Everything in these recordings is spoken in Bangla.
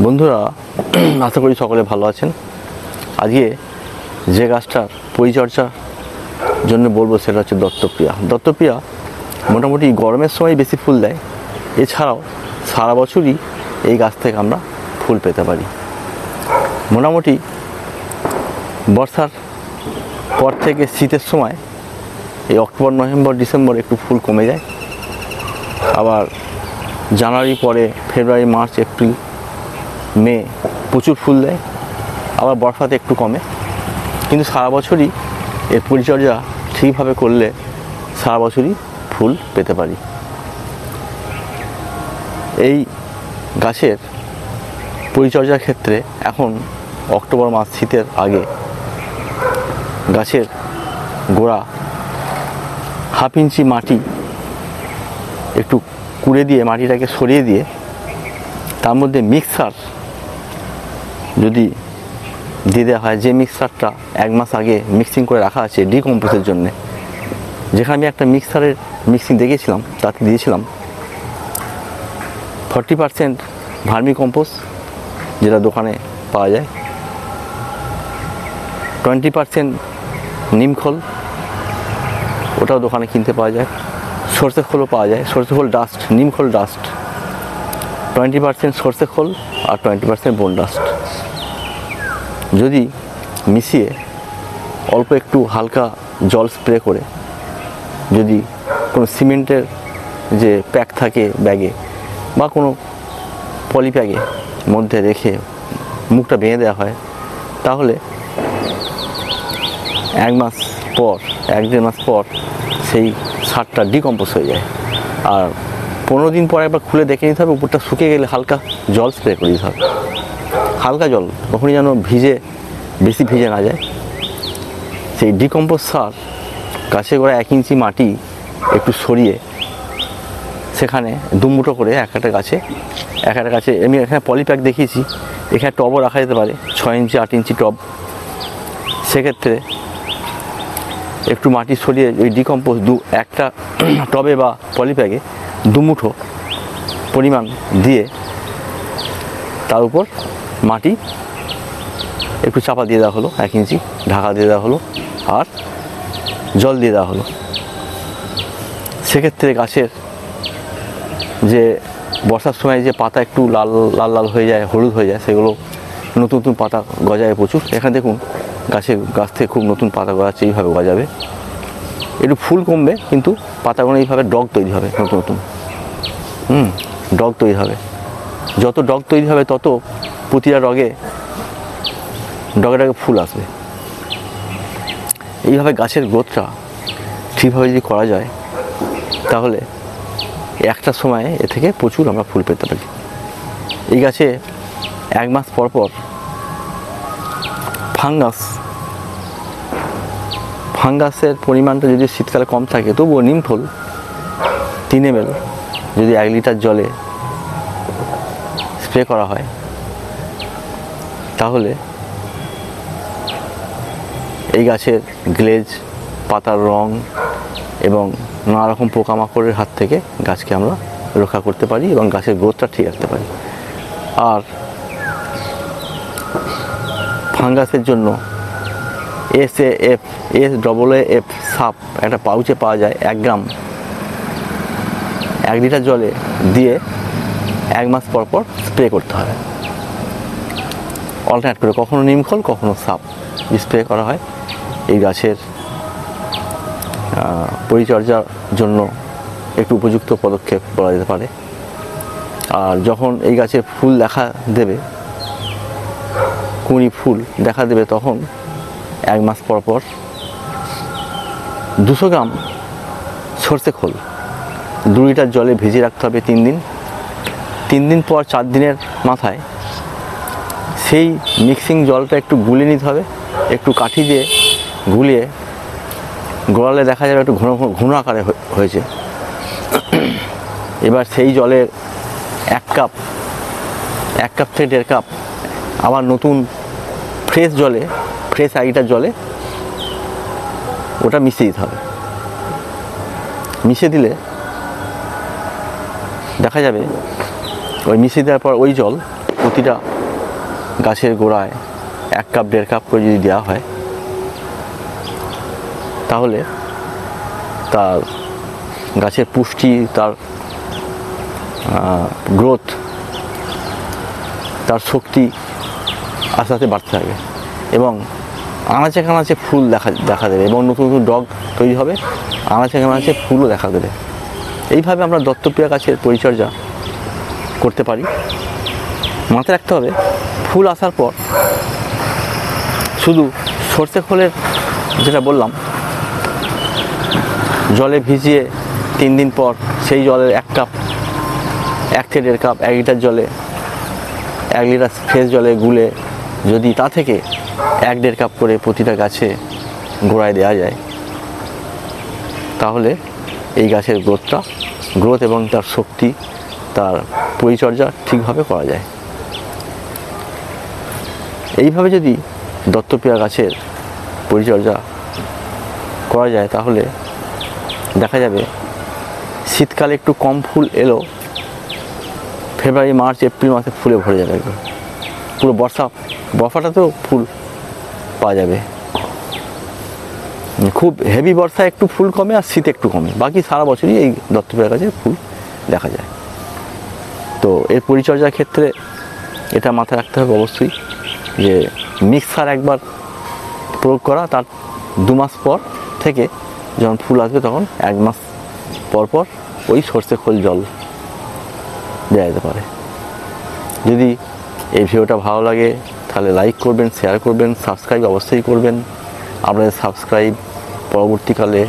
বন্ধুরা, আশা করি সকলে ভালো আছেন। আজকে যে গাছটার পরিচর্যার জন্য বলবো সেটা হচ্ছে দত্তপ্রিয়া। দত্তপ্রিয়া মোটামুটি গরমের সময় বেশি ফুল দেয়, এছাড়াও সারা বছরই এই গাছ থেকে আমরা ফুল পেতে পারি। মোটামুটি বর্ষার পর থেকে শীতের সময় এই অক্টোবর, নভেম্বর, ডিসেম্বর একটু ফুল কমে যায়, আবার জানুয়ারি পরে ফেব্রুয়ারি, মার্চ, এপ্রিল, মে প্রচুর ফুল দেয়, আবার বর্ষাতে একটু কমে। কিন্তু সারা বছরই এর পরিচর্যা ঠিকভাবে করলে সারা বছরই ফুল পেতে পারি। এই গাছের পরিচর্যার ক্ষেত্রে এখন অক্টোবর মাস, শীতের আগে গাছের গোড়া হাফ ইঞ্চি মাটি একটু কুড়ে দিয়ে, মাটিটাকে সরিয়ে দিয়ে তার মধ্যে মিক্সার যদি দিয়ে দেওয়া হয়, যে মিক্সারটা 1 মাস আগে মিক্সিং করে রাখা আছে ডিকম্পোজের জন্যে, যেখানে আমি একটা মিক্সারের মিক্সিং দেখেছিলাম, তাতে দিয়েছিলাম 40% ভার্মি কম্পোস্ট যেটা দোকানে পাওয়া যায়, 20% নিমখোল, ওটাও দোকানে কিনতে পাওয়া যায়, সর্ষে খোলও পাওয়া যায়, সর্ষে খোল ডাস্ট, নিমখোল ডাস্ট, 20% সর্ষে খোল আর 20% বোন ডাস্ট যদি মিশিয়ে অল্প একটু হালকা জল স্প্রে করে, যদি কোনো সিমেন্টের যে প্যাক থাকে ব্যাগে বা কোনো পলি ব্যাগে মধ্যে রেখে মুখটা বেঁধে দেওয়া হয়, তাহলে 1 মাস পর, 1-1.5 মাস পর সেই সারটা ডিকম্পোজ হয়ে যায়। আর 15 দিন পর একবার খুলে দেখে নিতে হবে, উপরটা শুকিয়ে গেলে হালকা জল স্প্রে করে দিতে হবে, হালকা জল, কখনই যেন বেশি ভিজে না যায়। সেই ডিকম্পোজ সার গাছে গোড়ায় 1 ইঞ্চি মাটি একটু সরিয়ে সেখানে 2 মুঠো করে এক একটা গাছে, আমি এখানে পলিপ্যাক দেখিয়েছি, এখানে টবও রাখা যেতে পারে, 6 ইঞ্চি 8 ইঞ্চি টব। সেক্ষেত্রে একটু মাটি সরিয়ে ওই ডিকম্পোজ একটা টবে বা পলিপ্যাকে 2 মুঠো পরিমাণ দিয়ে তার উপর মাটি একটু চাপা দিয়ে দেওয়া হলো, 1 ইঞ্চি ঢাকা দিয়ে দেওয়া হলো, আর জল দিয়ে দেওয়া হলো। সেক্ষেত্রে গাছের যে বর্ষার সময় যে পাতা একটু লাল লাল হয়ে যায়, হলুদ হয়ে যায়, সেগুলো নতুন নতুন পাতা গজায় প্রচুর। এখানে দেখুন গাছ থেকে খুব নতুন পাতা গজাচ্ছে, এইভাবে গজাবে। একটু ফুল কমবে কিন্তু পাতাগুলো এইভাবে ডগ তৈরি হবে, নতুন নতুন ডগ তৈরি হবে। যত ডগ তৈরি হবে তত প্রতিটা ডগে ফুল আসবে। এইভাবে গাছের গ্রোথটা ঠিকভাবে যদি করা যায়, তাহলে একটা সময়ে এ থেকে প্রচুর আমরা ফুল পেতে পারি। এই গাছে 1 মাস পর পর ফাঙ্গাসের পরিমাণটা যদি শীতকালে কম থাকে, তবুও নিমখোল 3 ml যদি 1 লিটার জলে স্প্রে করা হয়, তাহলে এই গাছের গ্লেজ, পাতার রং এবং নানা রকম পোকামাকড়ের হাত থেকে গাছকে আমরা রক্ষা করতে পারি এবং গাছের গ্রোথটা ঠিক রাখতে পারি। আর ফাঙ্গাসের জন্য SAF সাপ একটা পাউচে পাওয়া যায়, 1 গ্রাম 1 লিটার জলে দিয়ে 1 মাস পর পর স্প্রে করতে হবে, অল্টারনেট করে, কখনো নিমখোল কখনো সাপ স্প্রে করা হয়। এই গাছের পরিচর্যার জন্য একটু উপযুক্ত পদক্ষেপ বলা যেতে পারে। আর যখন এই গাছে ফুল দেখা দেবে, কুঁড়ি ফুল দেখা দেবে, তখন 1 মাস পর পর 200 গ্রাম সর্ষে খোল 2 লিটার জলে ভিজিয়ে রাখতে হবে 3 দিন। 3 দিন পর 4 দিনের মাথায় সেই মিক্সিং জলটা একটু গুলিয়ে নিতে হবে, একটু কাঠি দিয়ে গুলিয়ে গোড়ালে দেখা যাবে একটু ঘন আকারে হয়েছে। এবার সেই জলের 1 কাপ থেকে 1.5 কাপ আবার নতুন ফ্রেশ 1 লিটার জলে ওটা মিশিয়ে দিতে হবে। মিশিয়ে দিলে দেখা যাবে ওই মিশিয়ে দেওয়ার পর ওই জল প্রতিটা গাছের গোড়ায় 1 কাপ 1.5 কাপ করে যদি দেওয়া হয়, তাহলে তার গাছের পুষ্টি, তার গ্রোথ, তার শক্তি আস্তে আস্তে বাড়তে থাকে এবং আনাচে কানাচে ফুল দেখা দেবে এবং নতুন নতুন ডগ তৈরি হবে, আনাচে কানাচে ফুলও দেখা দেবে। এইভাবে আমরা দত্তপ্রিয়া গাছের পরিচর্যা করতে পারি। মাথায় রাখতে হবে, ফুল আসার পর শুধু সর্ষে খোলের যেটা বললাম, জলে ভিজিয়ে 3 দিন পর সেই জলের 1 কাপ, 1 থেকে 1.5 কাপ, 1 লিটার জলে, 1 লিটার ফ্রেশ জলে গুলে যদি তা থেকে 1-1.5 কাপ করে প্রতিটা গাছে গোড়ায় দেওয়া যায়, তাহলে এই গাছের গ্রোথ এবং তার শক্তি, তার পরিচর্যা ঠিকভাবে করা যায়। এইভাবে যদি দত্তপ্রিয়া গাছের পরিচর্যা করা যায়, তাহলে দেখা যাবে শীতকালে একটু কম ফুল এলো, ফেব্রুয়ারি, মার্চ, এপ্রিল মাসে ফুলে ভরে যাবে একদম। পুরো বর্ষাটাতেও ফুল পাওয়া যাবে। খুব হেভি বর্ষায় একটু ফুল কমে আর শীতে একটু কমে, বাকি সারা বছরই এই দত্তপ্রিয়া গাছে ফুল দেখা যায়। তো এর পরিচর্যার ক্ষেত্রে এটা মাথায় রাখতে হবে অবশ্যই যে মিক্সার একবার প্রয়োগ করা, তার 2 মাস পর থেকে যখন ফুল আসবে তখন 1 মাস পর পর ওই সর্ষে খোল জল দেওয়া যেতে পারে। যদি এই ভিডিওটা ভালো লাগে তাহলে লাইক করবেন, শেয়ার করবেন, সাবস্ক্রাইব অবশ্যই করবেন। আপনাদের সাবস্ক্রাইব পরবর্তীকালে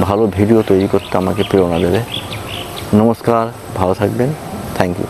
ভালো ভিডিও তৈরি করতে আমাকে প্রেরণা দেবে। নমস্কার, ভালো থাকবেন, থ্যাংক ইউ।